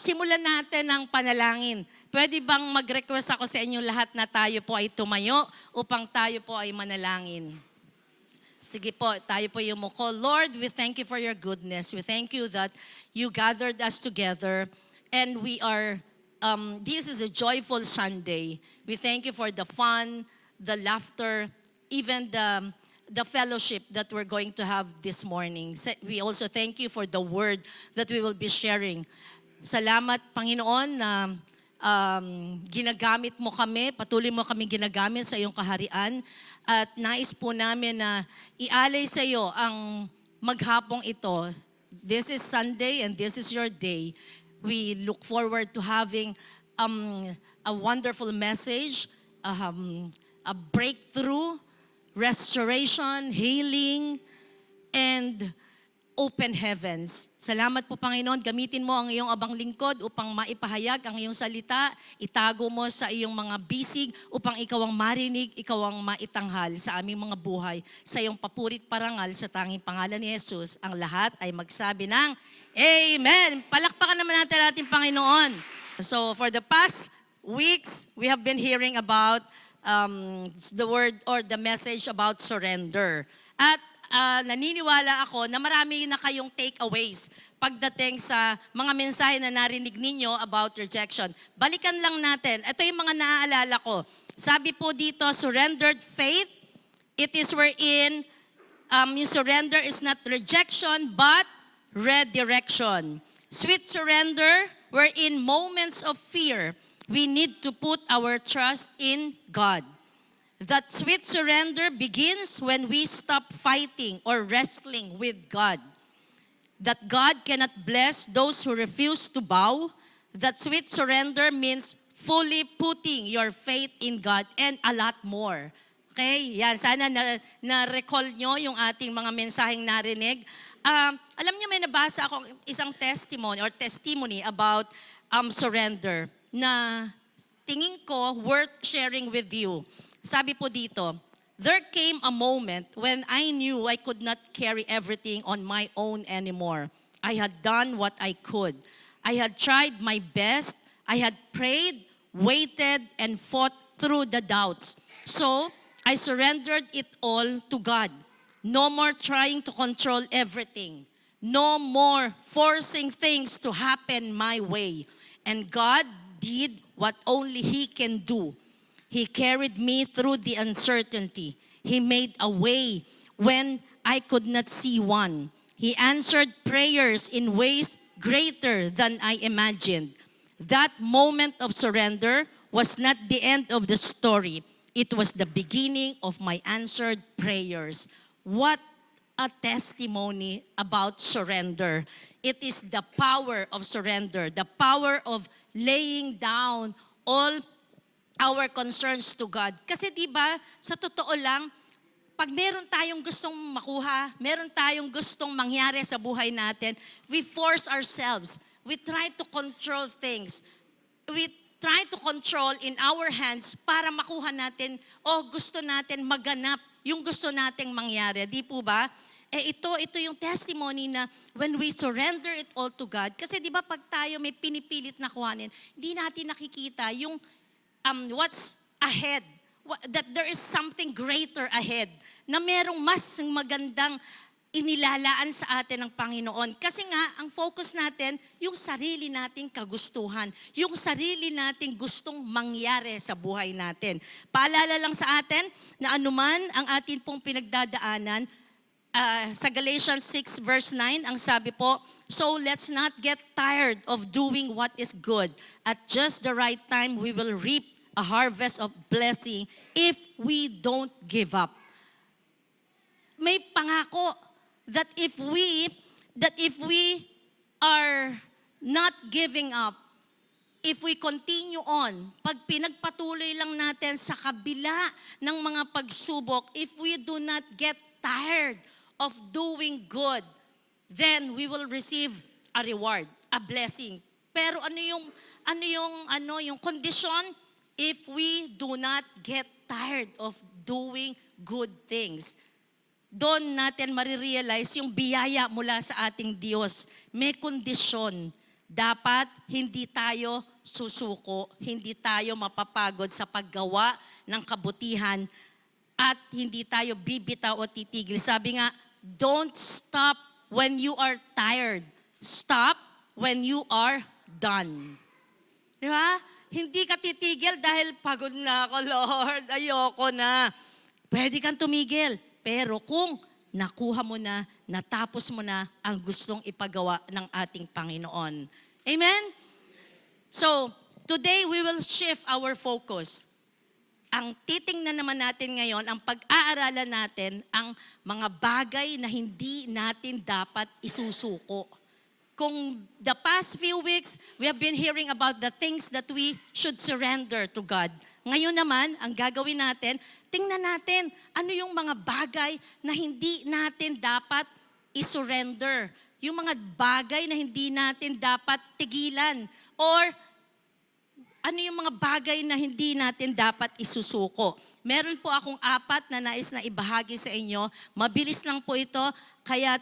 Simulan natin ang panalangin. Pwede bang mag-request ako sa inyo lahat na tayo po ay tumayo upang tayo po ay manalangin? Sige po, tayo po yumuko. Lord, we thank you for your goodness. We thank you that you gathered us together and this is a joyful Sunday. We thank you for the fun, the laughter, even the fellowship that we're going to have this morning. We also thank you for the word that we will be sharing. Salamat, Panginoon, na ginagamit mo kami, patuloy mo kami ginagamit sa iyong kaharian. At nais po namin na ialay sa iyo ang maghapong ito. This is Sunday and this is your day. We look forward to having a wonderful message, a breakthrough, restoration, healing, and open heavens. Salamat po, Panginoon. Gamitin mo ang iyong abang lingkod upang maipahayag ang iyong salita. Itago mo sa iyong mga bisig upang ikaw ang marinig, ikaw ang maitanghal sa aming mga buhay. Sa iyong papurit parangal sa tanging pangalan ni Jesus, ang lahat ay magsabi ng Amen! Palakpakan naman natin ating Panginoon. So for the past weeks, we have been hearing about the word or the message about surrender. At naniniwala ako na marami na kayong takeaways pagdating sa mga mensahe na narinig ninyo about rejection. Balikan lang natin. Ito yung mga naaalala ko. Sabi po dito, surrendered faith, it is wherein yung surrender is not rejection but redirection. Sweet surrender, wherein moments of fear, we need to put our trust in God. That sweet surrender begins when we stop fighting or wrestling with God. That God cannot bless those who refuse to bow. That sweet surrender means fully putting your faith in God and a lot more. Okay? Yan, sana na-recall nyo yung ating mga mensaheng narinig. Alam niyo, may nabasa akong isang testimony about surrender na tingin ko worth sharing with you. Sabi po dito, there came a moment when I knew I could not carry everything on my own anymore. I had done what I could. I had tried my best. I had prayed, waited, and fought through the doubts. So, I surrendered it all to God. No more trying to control everything. No more forcing things to happen my way. And God did what only He can do. He carried me through the uncertainty. He made a way when I could not see one. He answered prayers in ways greater than I imagined. That moment of surrender was not the end of the story. It was the beginning of my answered prayers. What a testimony about surrender. It is the power of surrender, the power of laying down all our concerns to God. Kasi diba, sa totoo lang, pag meron tayong gustong makuha, meron tayong gustong mangyari sa buhay natin, we force ourselves. We try to control things. We try to control in our hands para makuha natin o gusto natin maganap yung gusto nating mangyari. Di po ba? Ito yung testimony na when we surrender it all to God, kasi di ba pag tayo may pinipilit na kuhanin, hindi natin nakikita yung what's ahead, that there is something greater ahead, na merong mas magandang inilalaan sa atin ng Panginoon. Kasi nga, ang focus natin, yung sarili nating kagustuhan, yung sarili nating gustong mangyari sa buhay natin. Paalala lang sa atin na anuman ang atin pong pinagdadaanan, sa Galatians 6 verse 9, ang sabi po, so let's not get tired of doing what is good. At just the right time, we will reap a harvest of blessing if we don't give up. May pangako that if we are not giving up, if we continue on, pag pinagpatuloy lang natin sa kabila ng mga pagsubok, if we do not get tired of doing good, then we will receive a reward, a blessing. Pero yung condition, if we do not get tired of doing good things. Doon natin marirealize yung biyaya mula sa ating Diyos. May kondisyon dapat hindi tayo susuko, hindi tayo mapapagod sa paggawa ng kabutihan at hindi tayo bibitaw o titigil. Sabi nga, don't stop when you are tired. Stop when you are done. Di ba? Hindi ka titigil dahil pagod na ako, Lord. Ayoko na. Pwede kang tumigil. Pero kung nakuha mo na, natapos mo na ang gustong ipagawa ng ating Panginoon. Amen? So, today we will shift our focus. Ang titingnan naman natin ngayon, ang pag-aaralan natin, ang mga bagay na hindi natin dapat isusuko. Kung the past few weeks, we have been hearing about the things that we should surrender to God. Ngayon naman, ang gagawin natin, tingnan natin ano yung mga bagay na hindi natin dapat isurrender. Yung mga bagay na hindi natin dapat tigilan. Or ano yung mga bagay na hindi natin dapat isusuko. Meron po akong 4 na nais na ibahagi sa inyo. Mabilis lang po ito, kaya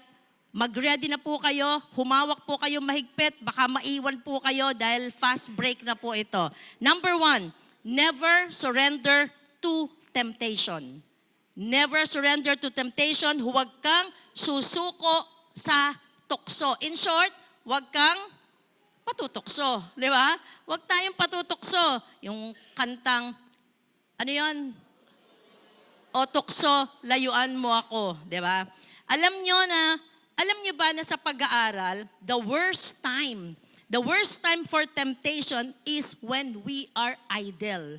mag-ready na po kayo, humawak po kayo mahigpit, baka maiwan po kayo dahil fast break na po ito. Number 1, never surrender to temptation. Never surrender to temptation. Huwag kang susuko sa tukso. In short, huwag kang patutokso. Di ba? Huwag tayong patutokso. Yung kantang, ano yun? O tukso, layuan mo ako. Di ba? Alam nyo ba na sa pag-aaral, the worst time for temptation is when we are idle.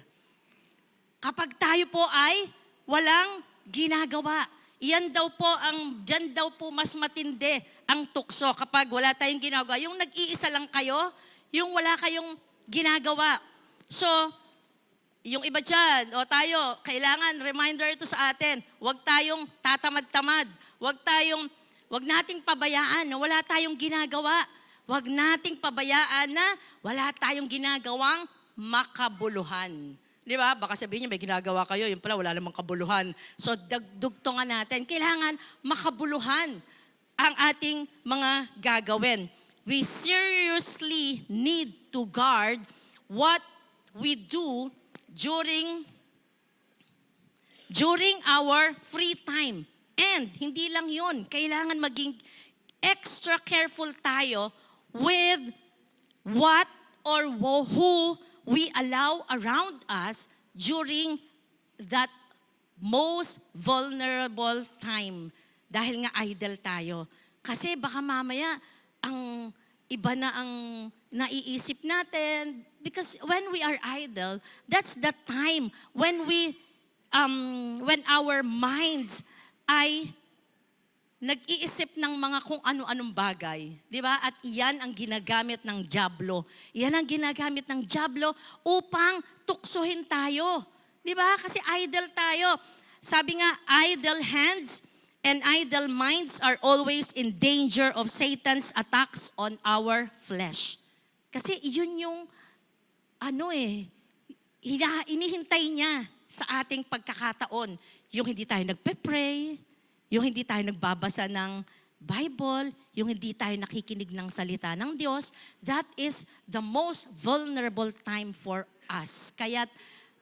Kapag tayo po ay walang ginagawa. Diyan daw po mas matindi ang tukso kapag wala tayong ginagawa. Yung nag-iisa lang kayo, yung wala kayong ginagawa. So, yung iba dyan, o tayo, kailangan, reminder ito sa atin, huwag tayong tatamad-tamad. Huwag nating pabayaan na wala tayong ginagawa. Huwag nating pabayaan na wala tayong ginagawang makabuluhan. Di ba? Baka sabihin niyo, may ginagawa kayo, yun pala, wala namang kabuluhan. So, dugtungan natin. Kailangan makabuluhan ang ating mga gagawin. We seriously need to guard what we do during our free time. And hindi lang yun, kailangan maging extra careful tayo with what or who we allow around us during that most vulnerable time. Dahil nga idle tayo. Kasi baka mamaya, ang iba na ang naiisip natin. Because when we are idle, that's the time when our minds ay nag-iisip ng mga kung ano-anong bagay. Di ba? At iyan ang ginagamit ng dyablo. Iyan ang ginagamit ng dyablo upang tuksohin tayo. Di ba? Kasi idle tayo. Sabi nga, idle hands and idle minds are always in danger of Satan's attacks on our flesh. Kasi yun yung, inihintay niya sa ating pagkakataon. Yung hindi tayo nagpe-pray, yung hindi tayo nagbabasa ng Bible, yung hindi tayo nakikinig ng salita ng Diyos, that is the most vulnerable time for us. Kaya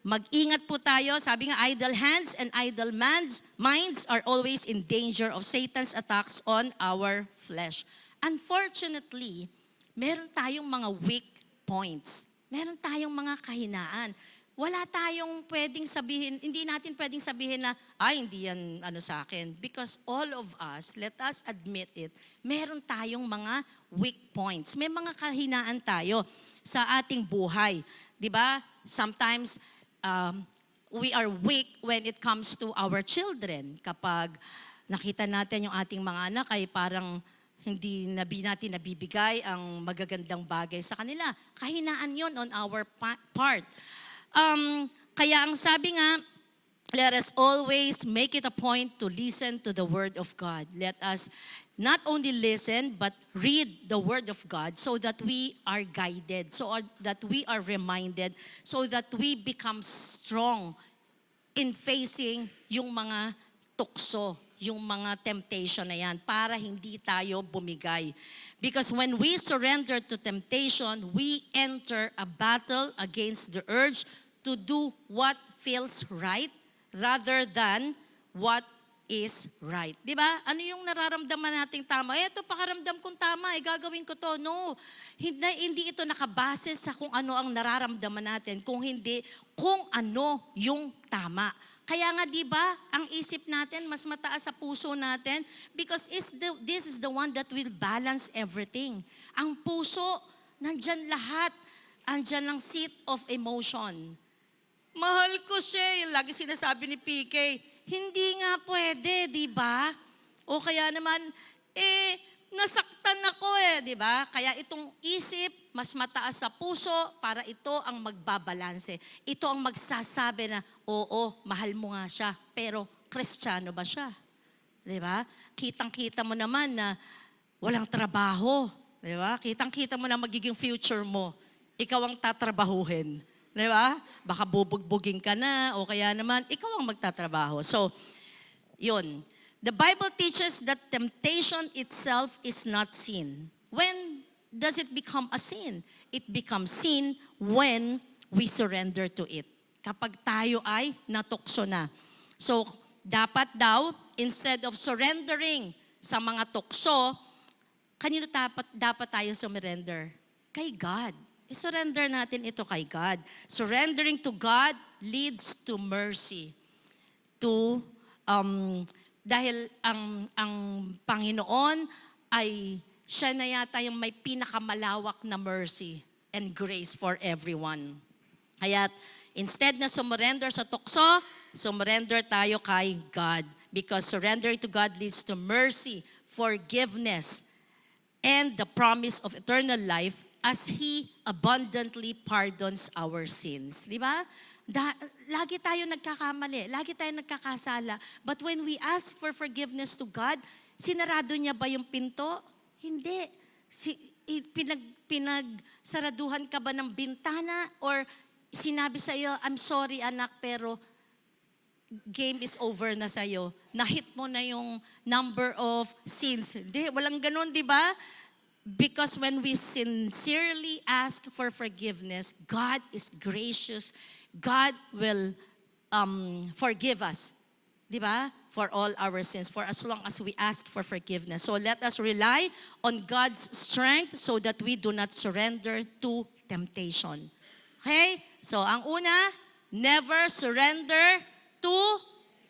mag-ingat po tayo. Sabi nga, idle hands and idle minds are always in danger of Satan's attacks on our flesh. Unfortunately, meron tayong mga weak points. Meron tayong mga kahinaan. Wala tayong pwedeng sabihin, hindi natin pwedeng sabihin na, hindi yan sa akin. Because all of us, let us admit it, meron tayong mga weak points. May mga kahinaan tayo sa ating buhay. Di ba? Sometimes, we are weak when it comes to our children. Kapag nakita natin yung ating mga anak ay parang hindi natin nabibigay ang magagandang bagay sa kanila. Kahinaan yon on our part. Kaya ang sabi nga, let us always make it a point to listen to the Word of God. Let us not only listen, but read the Word of God so that we are guided, so that we are reminded, so that we become strong in facing yung mga tukso yung mga temptation na yan para hindi tayo bumigay. Because when we surrender to temptation, we enter a battle against the urge to do what feels right rather than what is right. Di ba? Ano yung nararamdaman nating tama? Ito, pakaramdam kong tama, gagawin ko to. No, hindi ito nakabase sa kung ano ang nararamdaman natin, kung hindi, kung ano yung tama. Kaya nga, di ba, ang isip natin mas mataas sa puso natin because this is the one that will balance everything. Ang puso, nandyan lahat. Andyan ang seat of emotion. Mahal ko siya. Yung lagi sinasabi ni PK, hindi nga pwede, di ba? O kaya naman, nasaktan ako di ba? Kaya itong isip, mas mataas sa puso para ito ang magbabalanse. Ito ang magsasabi na, oo, mahal mo nga siya, pero Kristiyano ba siya? Di ba? Kitang-kita mo naman na walang trabaho. Di ba? Kitang-kita mo na magiging future mo. Ikaw ang tatrabahuhin. Di ba? Baka bubugbugin ka na o kaya naman, ikaw ang magtatrabaho. So, yun. The Bible teaches that temptation itself is not sin. When does it become a sin? It becomes sin when we surrender to it. Kapag tayo ay natukso na. So, dapat daw, instead of surrendering sa mga tukso, kanino dapat tayo surrender? Kay God. I-surrender natin ito kay God. Surrendering to God leads to mercy. Dahil ang Panginoon ay siya na yata yung may pinakamalawak na mercy and grace for everyone. Kaya instead na surrender sa tukso, surrender tayo kay God. Because surrendering to God leads to mercy, forgiveness, and the promise of eternal life as He abundantly pardons our sins. Di ba? Lagi tayo nagkakamali, lagi tayo nagkakasala. But when we ask for forgiveness to God, sinarado niya ba yung pinto? Hindi. Pinagsaraduhan ka ba ng bintana? Or sinabi sa iyo, I'm sorry anak, pero game is over na sa iyo. Nahit mo na yung number of sins. Hindi, walang ganun, di ba? Because when we sincerely ask for forgiveness, God is gracious. God will forgive us. Di ba? For all our sins, for as long as we ask for forgiveness. So let us rely on God's strength so that we do not surrender to temptation. Okay? So ang una, never surrender to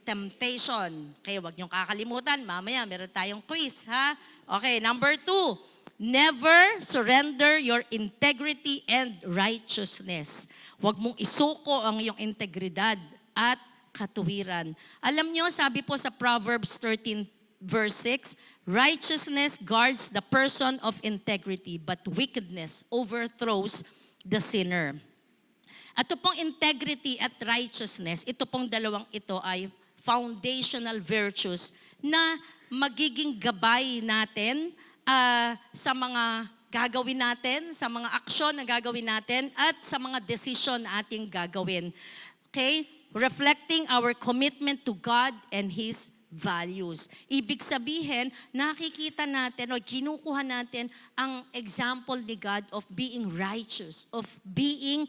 temptation. Okay, wag niyong kakalimutan. Mamaya, meron tayong quiz, ha? Okay, number 2. Never surrender your integrity and righteousness. Huwag mong isuko ang iyong integridad at katuwiran. Alam nyo, sabi po sa Proverbs 13 verse 6, righteousness guards the person of integrity, but wickedness overthrows the sinner. Ito pong integrity at righteousness, ito pong dalawang ito ay foundational virtues na magiging gabay natin sa mga gagawin natin, sa mga aksyon na gagawin natin, at sa mga desisyon na ating gagawin. Okay? Reflecting our commitment to God and His values. Ibig sabihin, nakikita natin o kinukuha natin ang example ni God of being righteous, of being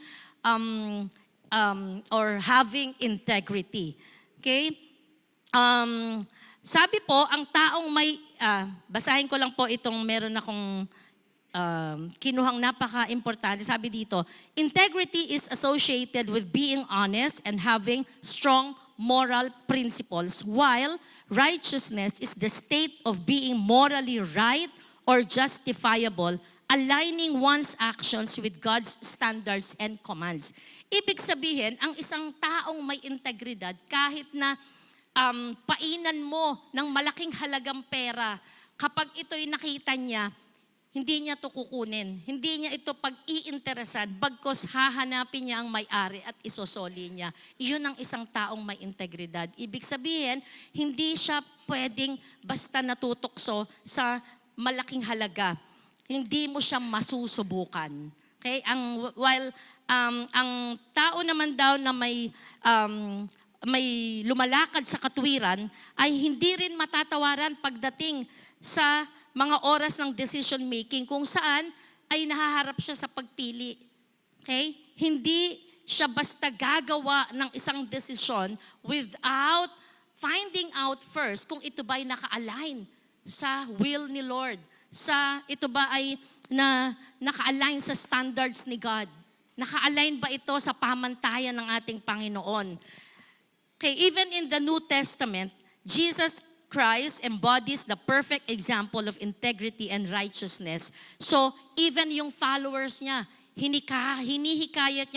or having integrity. Okay? Sabi po, ang taong may, basahin ko lang po itong meron akong kinuhang napaka-importante. Sabi dito, integrity is associated with being honest and having strong moral principles, while righteousness is the state of being morally right or justifiable, aligning one's actions with God's standards and commands. Ibig sabihin, ang isang taong may integridad, kahit na painan mo ng malaking halagang pera, kapag ito'y nakita niya, hindi niya ito kukunin. Hindi niya ito pag-iinteresan, bagkos hahanapin niya ang may-ari at isosoli niya. Iyon ang isang taong may integridad. Ibig sabihin, hindi siya pwedeng basta natutokso sa malaking halaga. Hindi mo siya masusubukan. Okay? Ang tao naman daw na may may lumalakad sa katwiran ay hindi rin matatawaran pagdating sa mga oras ng decision making kung saan ay nahaharap siya sa pagpili. Okay? Hindi siya basta gagawa ng isang desisyon without finding out first kung ito ba ay naka-align sa will ni Lord. Ito ba ay naka-align sa standards ni God. Naka-align ba ito sa pamantayan ng ating Panginoon? Okay, even in the New Testament, Jesus Christ embodies the perfect example of integrity and righteousness. So, even yung followers niya, hinihikayat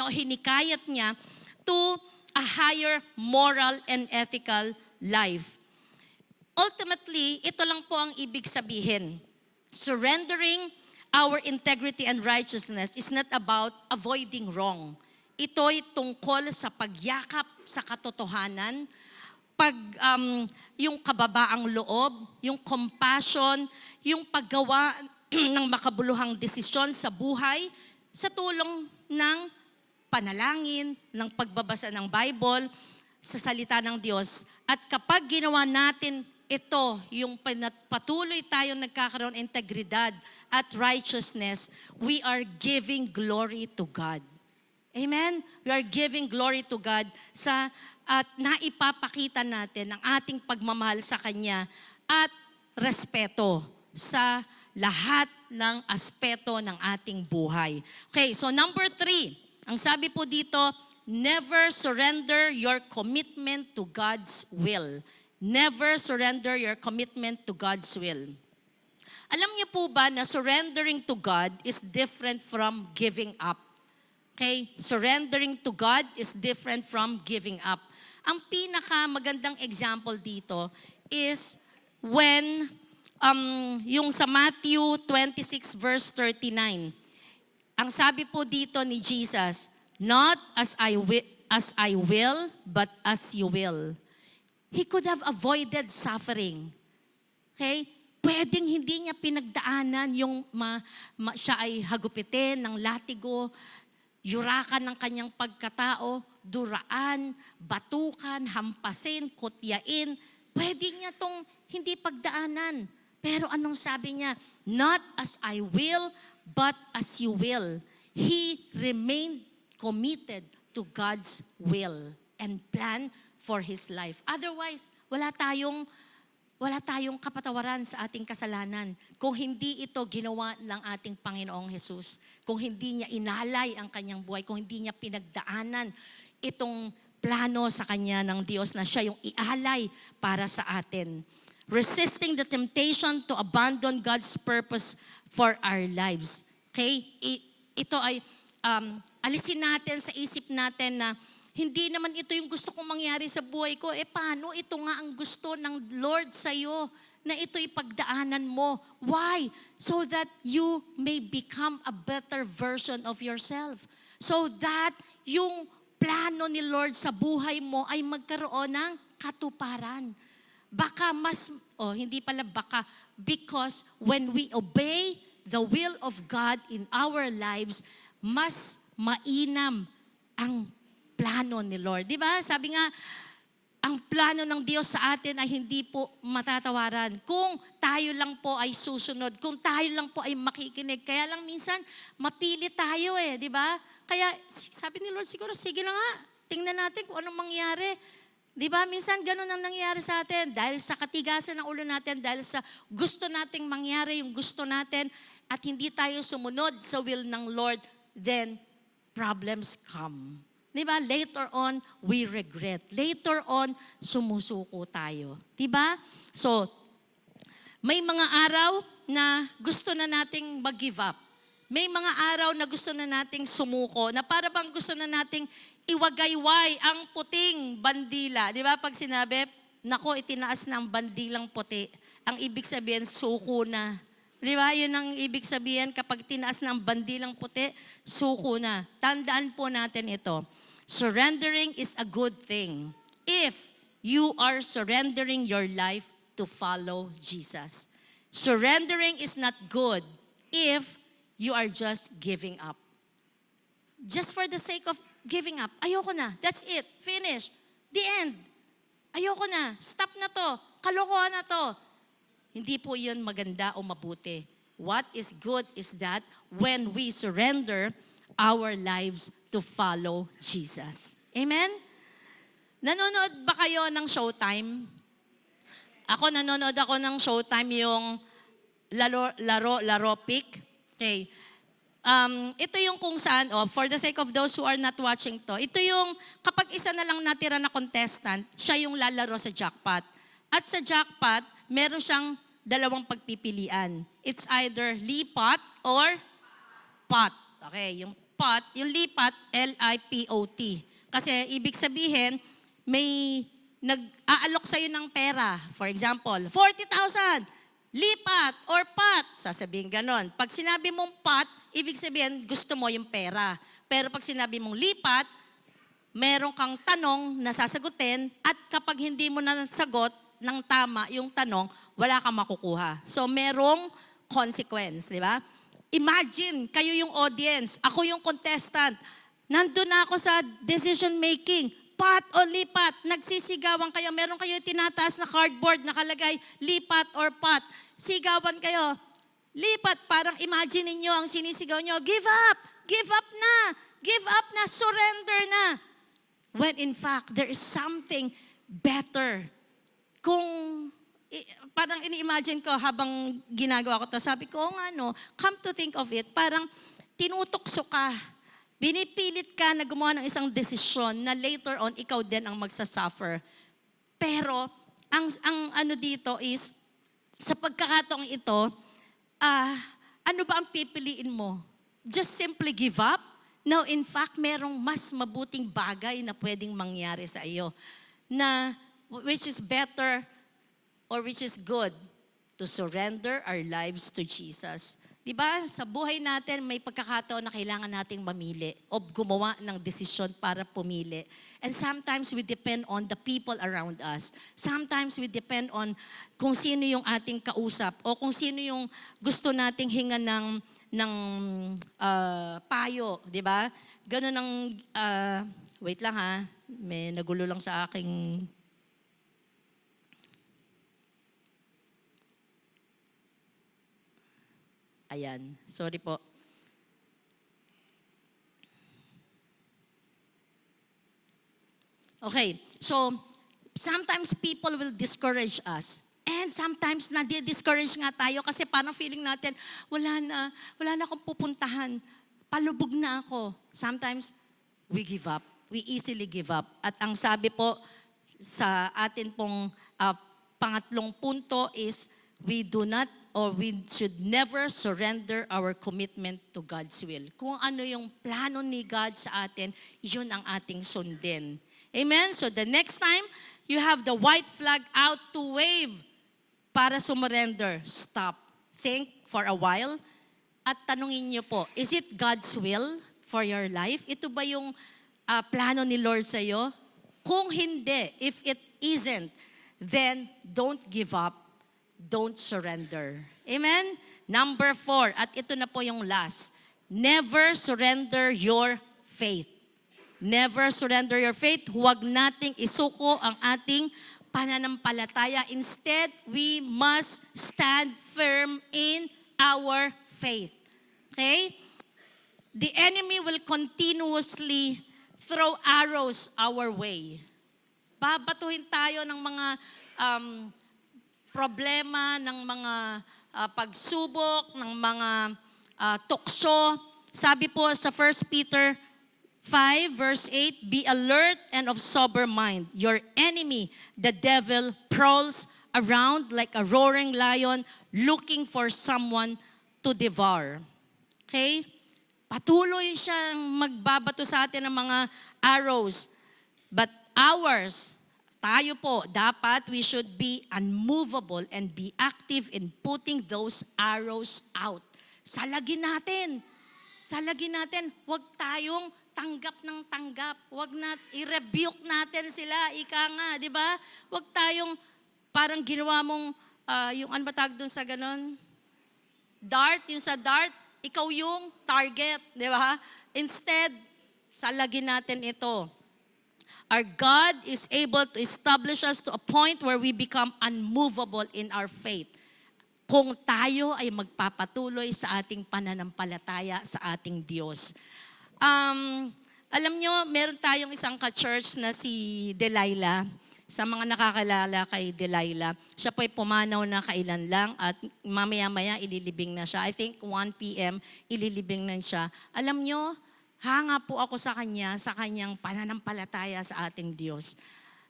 niya to a higher moral and ethical life. Ultimately, ito lang po ang ibig sabihin. Surrendering our integrity and righteousness is not about avoiding wrong. Ito'y tungkol sa pagyakap sa katotohanan, yung kababaang loob, yung compassion, yung paggawa ng makabuluhang desisyon sa buhay sa tulong ng panalangin, ng pagbabasa ng Bible, sa salita ng Diyos. At kapag ginawa natin ito, yung patuloy tayong nagkakaroon ng integridad at righteousness, we are giving glory to God. Amen? We are giving glory to God at naipapakita natin ang ating pagmamahal sa Kanya at respeto sa lahat ng aspeto ng ating buhay. Okay, so number 3, ang sabi po dito, never surrender your commitment to God's will. Never surrender your commitment to God's will. Alam niyo po ba na surrendering to God is different from giving up? Okay? Surrendering to God is different from giving up. Ang pinakamagandang example dito is when yung sa Matthew 26 verse 39. Ang sabi po dito ni Jesus, not as I will, but as you will. He could have avoided suffering. Okay? Pwedeng hindi niya pinagdaanan yung siya ay hagupitin ng latigo, yurakan ng kanyang pagkatao, duraan, batukan, hampasin, kutyain. Pwede niya tong hindi pagdaanan. Pero anong sabi niya? Not as I will, but as you will. He remained committed to God's will and plan for his life. Otherwise, wala tayong kapatawaran sa ating kasalanan kung hindi ito ginawa ng ating Panginoong Jesus. Kung hindi niya inalay ang kanyang buhay, kung hindi niya pinagdaanan itong plano sa kanya ng Diyos na siya yung ialay para sa atin. Resisting the temptation to abandon God's purpose for our lives. Okay? Ito ay alisin natin sa isip natin na hindi naman ito yung gusto kong mangyari sa buhay ko. Paano ito nga ang gusto ng Lord sa'yo na ito'y pagdaanan mo? Why? So that you may become a better version of yourself. So that yung plano ni Lord sa buhay mo ay magkaroon ng katuparan. Because when we obey the will of God in our lives, mas mainam ang plano ni Lord. Di ba? Sabi nga, ang plano ng Diyos sa atin ay hindi po matatawaran. Kung tayo lang po ay susunod, kung tayo lang po ay makikinig. Kaya lang minsan, mapili tayo di ba? Kaya sabi ni Lord siguro, sige na nga, tingnan natin kung anong mangyari. Di ba? Minsan ganun ang nangyayari sa atin. Dahil sa katigasan ng ulo natin, dahil sa gusto nating mangyari yung gusto natin, at hindi tayo sumunod sa will ng Lord, then problems come. Diba? Later on, we regret. Later on, sumusuko tayo. Diba? So, may mga araw na gusto na nating mag-give up. May mga araw na gusto na nating sumuko, na para bang gusto na nating iwagayway ang puting bandila. Diba? Pag sinabi, nako, itinaas na ang bandilang puti. Ang ibig sabihin, suko na. Di ba? Yun ang ibig sabihin, kapag tinaas ng bandilang puti, suko na. Tandaan po natin ito. Surrendering is a good thing if you are surrendering your life to follow Jesus. Surrendering is not good if you are just giving up. Just for the sake of giving up. Ayoko na. That's it. Finish. The end. Ayoko na. Stop na to. Kalokohan na to. Hindi po yun maganda o mabuti. What is good is that when we surrender our lives to follow Jesus. Amen? Nanonood ba kayo ng Showtime? Nanonood ako ng Showtime, yung Laro Pick. Okay. Ito yung kung saan, for the sake of those who are not watching to, ito yung kapag isa na lang natira na contestant, siya yung lalaro sa jackpot. At sa jackpot, meron siyang dalawang pagpipilian. It's either lipat or pot. Okay, yung pot, yung lipat, L-I-P-O-T. Kasi ibig sabihin, may nag-aalok sa'yo ng pera. For example, 40,000, lipat or pot. Sasabihin ganon. Pag sinabi mong pot, ibig sabihin gusto mo yung pera. Pero pag sinabi mong lipat, meron kang tanong na sasagutin at kapag hindi mo na nasagot ng tama yung tanong, wala kang makukuha. So merong consequence, di ba? Imagine, kayo yung audience, ako yung contestant. Nandun na ako sa decision making. Pot o lipat, nagsisigawan kayo. Meron kayo tinataas na cardboard nakalagay, lipat or pot. Sigawan kayo. Lipat, parang imagine niyo ang sinisigaw nyo, give up na, surrender na. When in fact, there is something better. Kung parang ini-imagine ko habang ginagawa ko to, sabi ko, come to think of it, parang tinutokso ka. Binipilit ka na gumawa ng isang desisyon na later on, ikaw din ang magsasuffer. Pero, ang ano dito is, sa pagkakataong ito, ano ba ang pipiliin mo? Just simply give up? No, in fact, merong mas mabuting bagay na pwedeng mangyari sa iyo. Na, which is better or which is good to surrender our lives to Jesus. Diba? Sa buhay natin, may pagkakataon na kailangan nating mamili o gumawa ng desisyon para pumili. And sometimes we depend on the people around us. Sometimes we depend on kung sino yung ating kausap o kung sino yung gusto nating hinga ng payo. Diba? Ganun ang, wait lang ha, may nagulo lang sa aking... Ayan, sorry po. Okay, so sometimes people will discourage us. And sometimes nadi-discourage nga tayo kasi parang feeling natin, wala na akong pupuntahan. Palubog na ako. Sometimes we give up. We easily give up. At ang sabi po sa atin pong pangatlong punto is, we do not or we should never surrender our commitment to God's will. Kung ano yung plano ni God sa atin, yun ang ating sundin. Amen? So the next time you have the white flag out to wave para surrender, stop. Think for a while at tanungin niyo po, is it God's will for your life? Ito ba yung plano ni Lord sa iyo? Kung hindi, if it isn't, then don't give up. Don't surrender. Amen? Number 4, at ito na po yung last. Never surrender your faith. Never surrender your faith. Huwag nating isuko ang ating pananampalataya. Instead, we must stand firm in our faith. Okay? The enemy will continuously throw arrows our way. Babatuhin tayo ng mga problema, ng mga pagsubok, ng mga tukso. Sabi po sa 1 Peter 5 verse 8, be alert and of sober mind. Your enemy, the devil, prowls around like a roaring lion looking for someone to devour. Okay? Patuloy siyang magbabato sa atin ng mga arrows. But ours, tayo po, dapat we should be unmovable and be active in putting those arrows out. Salagin natin. Salagin natin. Huwag tayong tanggap ng tanggap. Huwag i-rebuke natin sila. Ika nga, di ba? Huwag tayong parang ginawa mong, yung ano ba tawag dun sa ganon? Dart, yung sa dart, ikaw yung target, di ba? Instead, salagin natin ito. Our God is able to establish us to a point where we become unmovable in our faith. Kung tayo ay magpapatuloy sa ating pananampalataya sa ating Diyos. Alam nyo, meron tayong isang ka-church na si Delilah. Sa mga nakakalala kay Delilah, siya po'y pumanaw na kailan lang at mamaya-maya ililibing na siya. I think 1 p.m. ililibing na siya. Alam nyo, hanga po ako sa kanyang pananampalataya sa ating Diyos.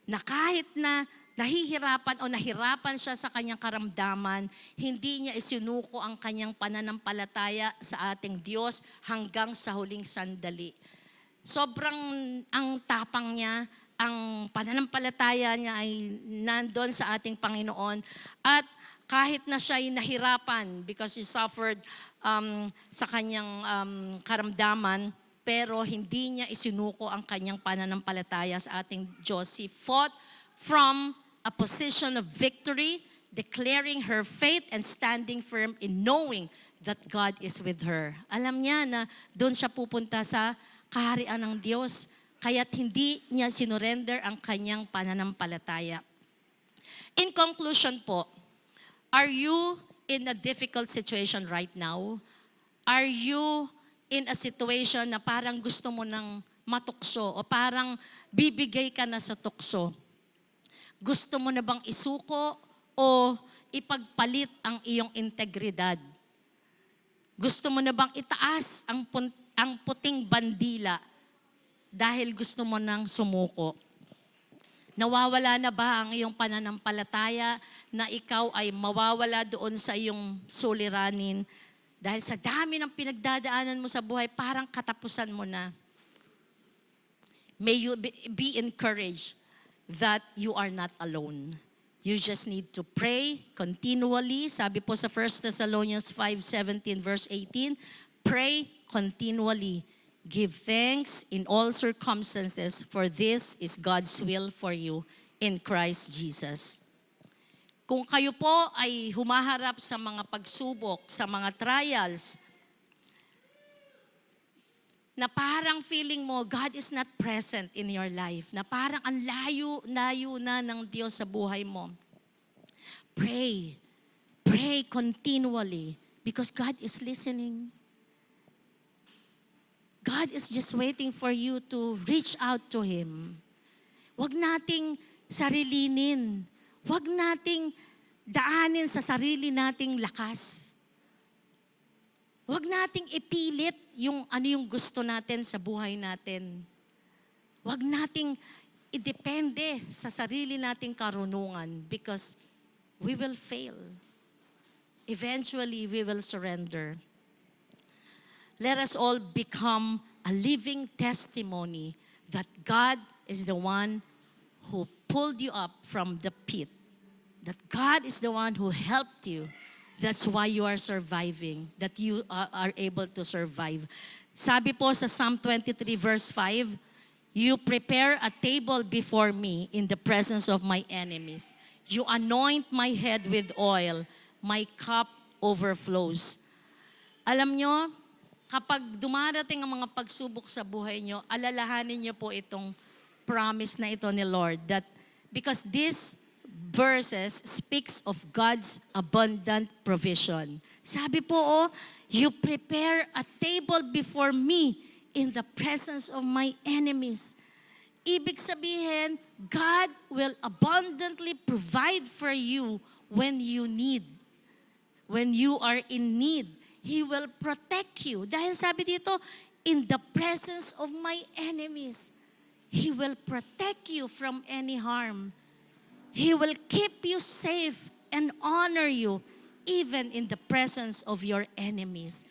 Na kahit na nahihirapan o nahirapan siya sa kanyang karamdaman, hindi niya isinuko ang kanyang pananampalataya sa ating Diyos hanggang sa huling sandali. Sobrang ang tapang niya, ang pananampalataya niya ay nandun sa ating Panginoon. At kahit na siya ay nahirapan because he suffered sa kanyang karamdaman, pero hindi niya isinuko ang kanyang pananampalataya sa ating Diyos. He fought from a position of victory, declaring her faith and standing firm in knowing that God is with her. Alam niya na doon siya pupunta sa kaharian ng Diyos, kaya't hindi niya sinurrender ang kanyang pananampalataya. In conclusion po, are you in a difficult situation right now? Are you in a situation na parang gusto mo nang matukso o parang bibigay ka na sa tukso? Gusto mo na bang isuko o ipagpalit ang iyong integridad? Gusto mo na bang itaas ang puting bandila dahil gusto mo nang sumuko? Nawawala na ba ang iyong pananampalataya na ikaw ay mawawala doon sa iyong suliranin dahil sa dami ng pinagdadaanan mo sa buhay, parang katapusan mo na? May you be encouraged that you are not alone. You just need to pray continually. Sabi po sa 1 Thessalonians 5:17 verse 18, pray continually. Give thanks in all circumstances, for this is God's will for you in Christ Jesus. Kung kayo po ay humaharap sa mga pagsubok, sa mga trials, na parang feeling mo, God is not present in your life, na parang ang layo na ng Diyos sa buhay mo, pray. Pray continually because God is listening. God is just waiting for you to reach out to Him. Huwag nating sarilinin. Huwag nating daanin sa sarili nating lakas. Huwag nating ipilit yung gusto natin sa buhay natin. Huwag nating idepende sa sarili nating karunungan because we will fail. Eventually, we will surrender. Let us all become a living testimony that God is the one who pulled you up from the pit. That God is the one who helped you. That's why you are surviving. That you are able to survive. Sabi po sa Psalm 23 verse 5, you prepare a table before me in the presence of my enemies. You anoint my head with oil. My cup overflows. Alam nyo, kapag dumarating ang mga pagsubok sa buhay nyo, alalahanin nyo po itong promise na ito ni Lord that because this verses speaks of God's abundant provision. Sabi po, you prepare a table before me in the presence of my enemies. Ibig sabihin, God will abundantly provide for you when you need. When you are in need. He will protect you. Dahil sabi dito, in the presence of my enemies, He will protect you from any harm. He will keep you safe and honor you even in the presence of your enemies.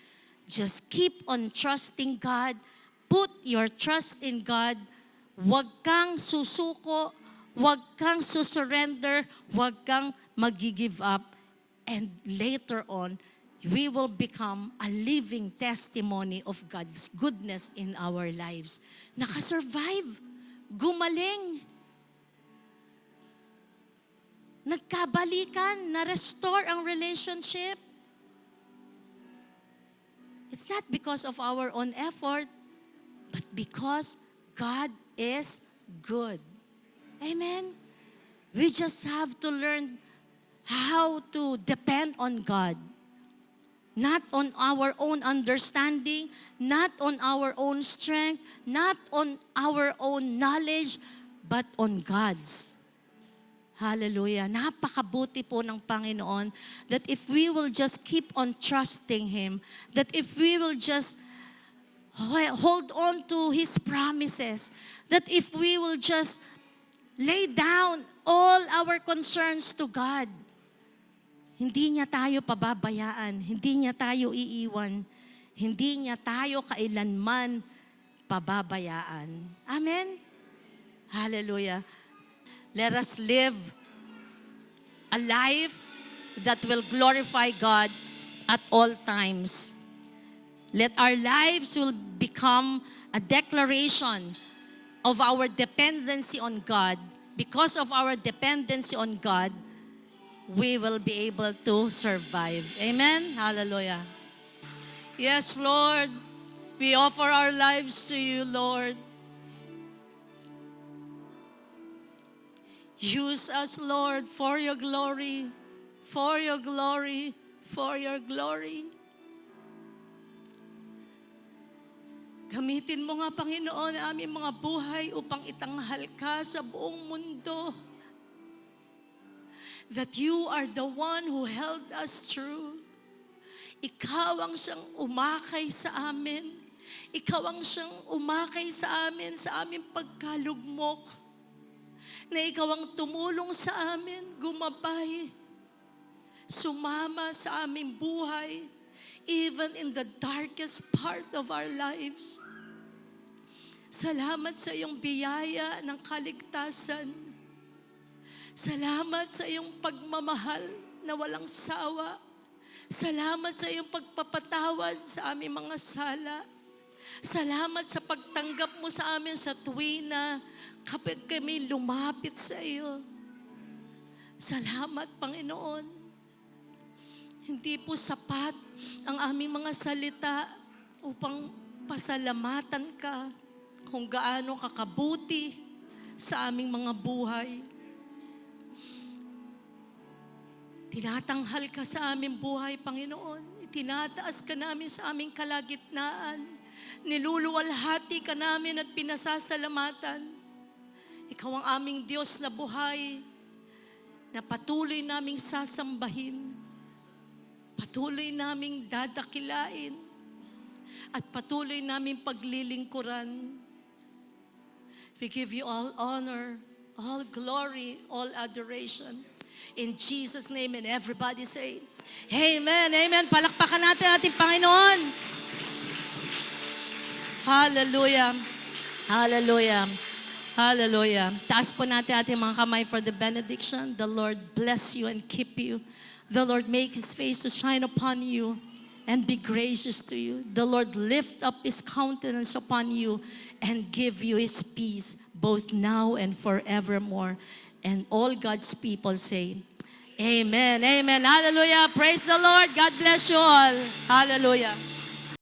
Just keep on trusting God. Put your trust in God. Huwag kang susuko. Huwag kang susurrender. Huwag kang mag-give up. And later on, we will become a living testimony of God's goodness in our lives. Nakasurvive. Gumaling. Nagkabalikan. Na-restore ang relationship. It's not because of our own effort, but because God is good. Amen? We just have to learn how to depend on God. Not on our own understanding, not on our own strength, not on our own knowledge, but on God's. Hallelujah. Napakabuti po ng Panginoon that if we will just keep on trusting Him, that if we will just hold on to His promises, that if we will just lay down all our concerns to God, hindi niya tayo pababayaan, hindi niya tayo iiwan, hindi niya tayo kailanman pababayaan. Amen? Hallelujah. Let us live a life that will glorify God at all times. Let our lives will become a declaration of our dependency on God. Because of our dependency on God, we will be able to survive. Amen? Hallelujah. Yes, Lord. We offer our lives to you, Lord. Use us, Lord, for your glory, for your glory, for your glory. Gamitin mo nga, Panginoon, ang aming mga buhay upang itanghal ka sa buong mundo. That you are the one who held us through. Ikaw ang siyang umakay sa amin. Ikaw ang siyang umakay sa amin, sa aming pagkalugmok. Na ikaw ang tumulong sa amin, gumabay, sumama sa aming buhay, even in the darkest part of our lives. Salamat sa iyong biyaya ng kaligtasan. Salamat sa iyong pagmamahal na walang sawa. Salamat sa iyong pagpapatawad sa aming mga sala. Salamat sa pagtanggap mo sa amin sa tuwina kapag kami lumapit sa iyo. Salamat, Panginoon. Hindi po sapat ang aming mga salita upang pasalamatan ka kung gaano kakabuti sa aming mga buhay. Tinatanghal ka sa aming buhay, Panginoon. Tinataas ka namin sa aming kalagitnaan. Niluluwalhati ka namin at pinasasalamatan. Ikaw ang aming Diyos na buhay, na patuloy naming sasambahin, patuloy naming dadakilain, at patuloy naming paglilingkuran. We give you all honor, all glory, all adoration. In Jesus' name, and everybody say, Amen, Amen. Palakpakan natin ating Panginoon. Hallelujah. Hallelujah. Hallelujah. Taas po natin ating mga kamay for the benediction. The Lord bless you and keep you. The Lord make His face to shine upon you and be gracious to you. The Lord lift up His countenance upon you and give you His peace, both now and forevermore. And all God's people say, Amen. Amen. Hallelujah. Praise the Lord. God bless you all. Hallelujah.